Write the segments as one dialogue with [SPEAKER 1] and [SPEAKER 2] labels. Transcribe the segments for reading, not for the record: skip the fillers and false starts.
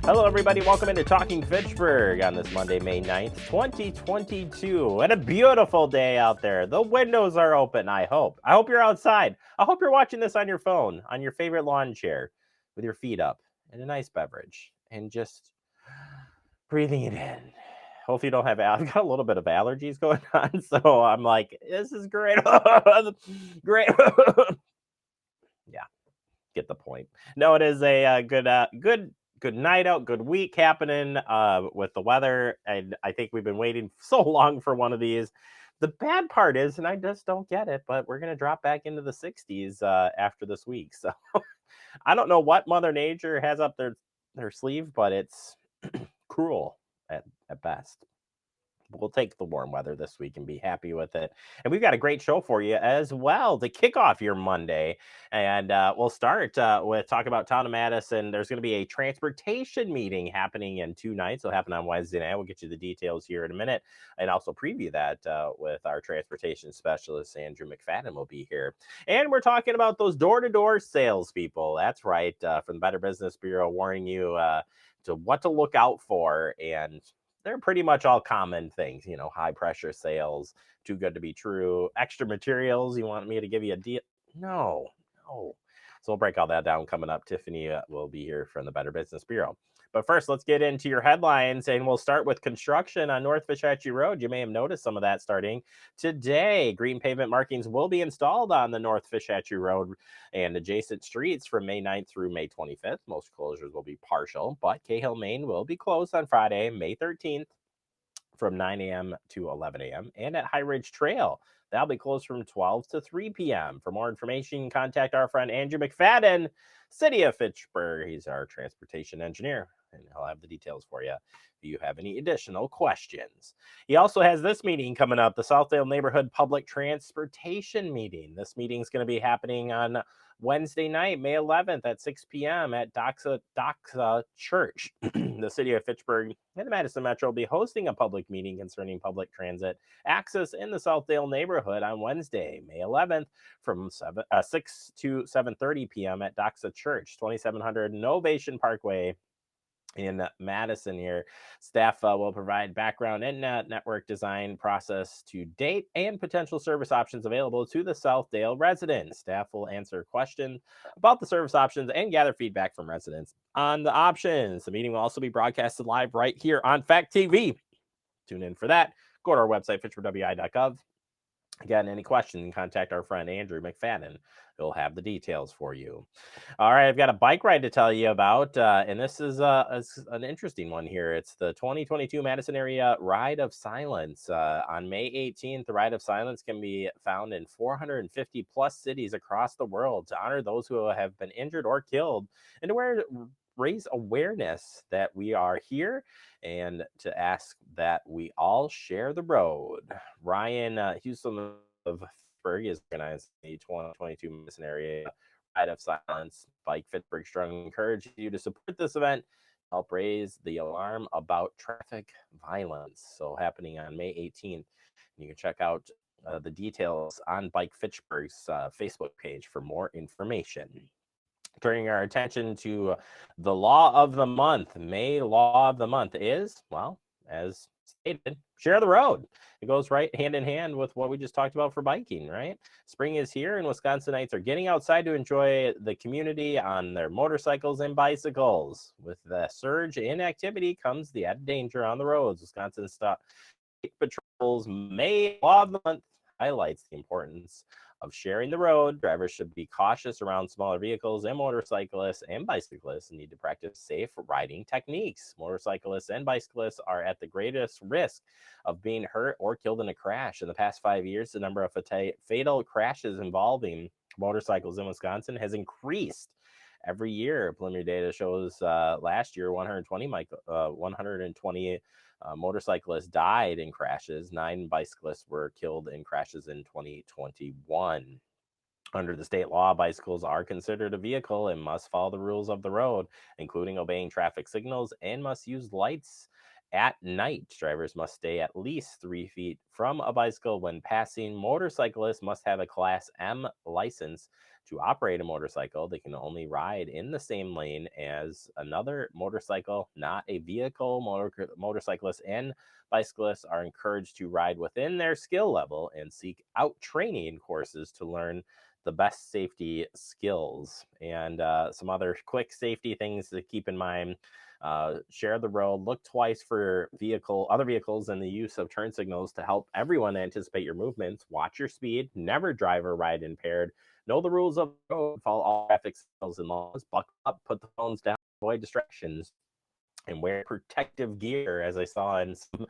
[SPEAKER 1] Hello, everybody. Welcome into Talking Fitchburg on this Monday, May 9th, 2022. And a beautiful day out there. The windows are open, I hope. I hope you're outside. I hope you're watching this on your phone, on your favorite lawn chair, with your feet up and a nice beverage and just breathing it in. Hopefully you don't have, I've got a little bit of allergies going on. So I'm like, this is great. Great. Yeah. Get the point. No, it is a good night out, good week happening with the weather, and I think we've been waiting so long for one of these. The bad part is, and I just don't get it, but we're gonna drop back into the 60s after this week. So I don't know what Mother Nature has up their sleeve, but it's cruel at best. We'll take the warm weather this week and be happy with it. And we've got a great show for you as well to kick off your Monday. And we'll start with talk about Town of Madison. There's going to be a transportation meeting happening in 2 nights. It'll happen on Wednesday night. We'll get you the details here in a minute and also preview that with our transportation specialist, Andrew McFadden, will be here. And we're talking about those door-to-door salespeople. That's right. From the Better Business Bureau, warning you to what to look out for. And they're pretty much all common things, high pressure sales, too good to be true, extra materials. You want me to give you a deal? No. So we'll break all that down coming up. Tiffany will be here from the Better Business Bureau. But first, let's get into your headlines, and we'll start with construction on North Hatchery Road. You may have noticed some of that starting today. Green pavement markings will be installed on the North Hatchery Road and adjacent streets from May 9th through May 25th. Most closures will be partial, but Cahill Main will be closed on Friday, May 13th from 9 a.m. to 11 a.m. And at High Ridge Trail, that'll be closed from 12 to 3 p.m. For more information, contact our friend Andrew McFadden, City of Fitchburg. He's our transportation engineer, and he'll have the details for you if you have any additional questions. He also has this meeting coming up, the Southdale Neighborhood Public Transportation Meeting. This meeting is going to be happening on Wednesday night, May 11th at 6 p.m. at Doxa Church. The City of Fitchburg and the Madison Metro will be hosting a public meeting concerning public transit access in the Southdale neighborhood on Wednesday, May 11th from 6 to 7:30 p.m. at Doxa Church, 2700 Novation Parkway in Madison here. Staff will provide background and network design process to date and potential service options available to the Southdale residents. Staff will answer questions about the service options and gather feedback from residents on the options. The meeting will also be broadcasted live right here on Fact TV. Tune in for that. Go to our website, fitchburgwi.gov. Again, any questions, contact our friend Andrew McFadden. He'll have the details for you. All right, I've got a bike ride to tell you about, and this is an interesting one here. It's the 2022 Madison Area Ride of Silence. On May 18th, the Ride of Silence can be found in 450 plus cities across the world to honor those who have been injured or killed and to raise awareness that we are here and to ask that we all share the road. Ryan Houston of Fitchburg is organizing the 2022 Madison Area Ride of Silence. Bike Fitchburg strongly encourage you to support this event, help raise the alarm about traffic violence. So happening on May 18th. You can check out the details on Bike Fitchburg's Facebook page for more information. Turning our attention to the law of the month. May law of the month is, well, as stated, share the road. It goes right hand in hand with what we just talked about for biking, right? Spring is here, and Wisconsinites are getting outside to enjoy the community on their motorcycles and bicycles. With the surge in activity comes the added danger on the roads. Wisconsin State Patrol's May law of the month highlights the importance of sharing the road. Drivers should be cautious around smaller vehicles, and motorcyclists and bicyclists need to practice safe riding techniques. Motorcyclists and bicyclists are at the greatest risk of being hurt or killed in a crash. In the past 5 years, the number of fatal crashes involving motorcycles in Wisconsin has increased every year. Preliminary data shows last year 120 motorcyclists died in crashes. 9 bicyclists were killed in crashes in 2021. Under the state law, bicycles are considered a vehicle and must follow the rules of the road, including obeying traffic signals, and must use lights at night. Drivers must stay at least 3 feet from a bicycle when passing. Motorcyclists must have a Class M license To operate a motorcycle, they can only ride in the same lane as another motorcycle, not a vehicle. Motorcyclists and bicyclists are encouraged to ride within their skill level and seek out training courses to learn the best safety skills. And some other quick safety things to keep in mind. Share the road, look twice for other vehicles, and the use of turn signals to help everyone anticipate your movements. Watch your speed, never drive or ride impaired. Know the rules of the road, follow all traffic signals and laws, buckle up, put the phones down, avoid distractions, and wear protective gear. As I saw in some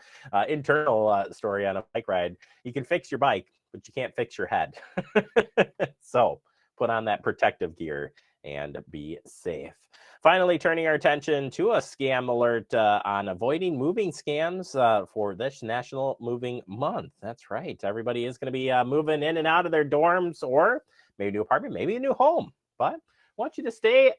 [SPEAKER 1] internal story on a bike ride, you can fix your bike, but you can't fix your head. So put on that protective gear and be safe. Finally, turning our attention to a scam alert on avoiding moving scams for this National Moving Month. That's right. Everybody is going to be moving in and out of their dorms, or maybe a new apartment, maybe a new home. But I want you to stay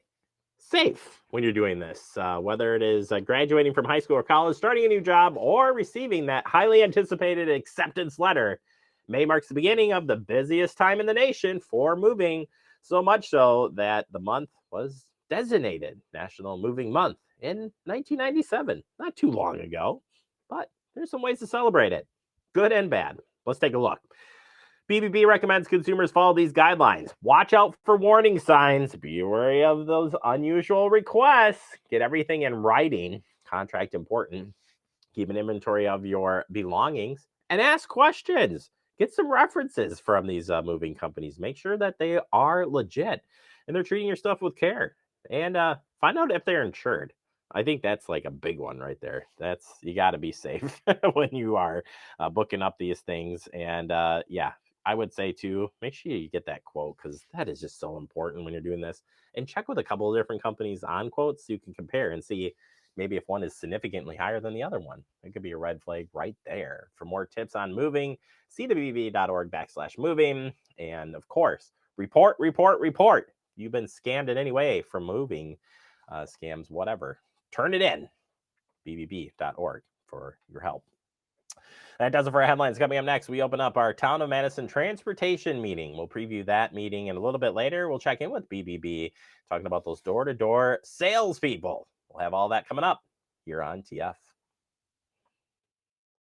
[SPEAKER 1] safe when you're doing this, whether it is graduating from high school or college, starting a new job, or receiving that highly anticipated acceptance letter. May marks the beginning of the busiest time in the nation for moving, so much so that the month was designated National Moving Month in 1997, not too long ago, but there's some ways to celebrate it, good and bad. Let's take a look. BBB recommends consumers follow these guidelines. Watch out for warning signs. Be wary of those unusual requests. Get everything in writing. Contract important. Keep an inventory of your belongings and ask questions. Get some references from these moving companies. Make sure that they are legit and they're treating your stuff with care. And find out if they're insured. I think that's like a big one right there. You got to be safe when you are booking up these things. And yeah, I would say too, make sure you get that quote, because that is just so important when you're doing this. And check with a couple of different companies on quotes so you can compare and see maybe if one is significantly higher than the other one. It could be a red flag right there. For more tips on moving, cwb.org/moving. And of course, report. You've been scammed in any way from moving scams, whatever. Turn it in. bbb.org for your help. That does it for our headlines. Coming up next, we open up our Town of Madison transportation meeting. We'll preview that meeting, and a little bit later, we'll check in with BBB, talking about those door-to-door salespeople. We'll have all that coming up here on TF.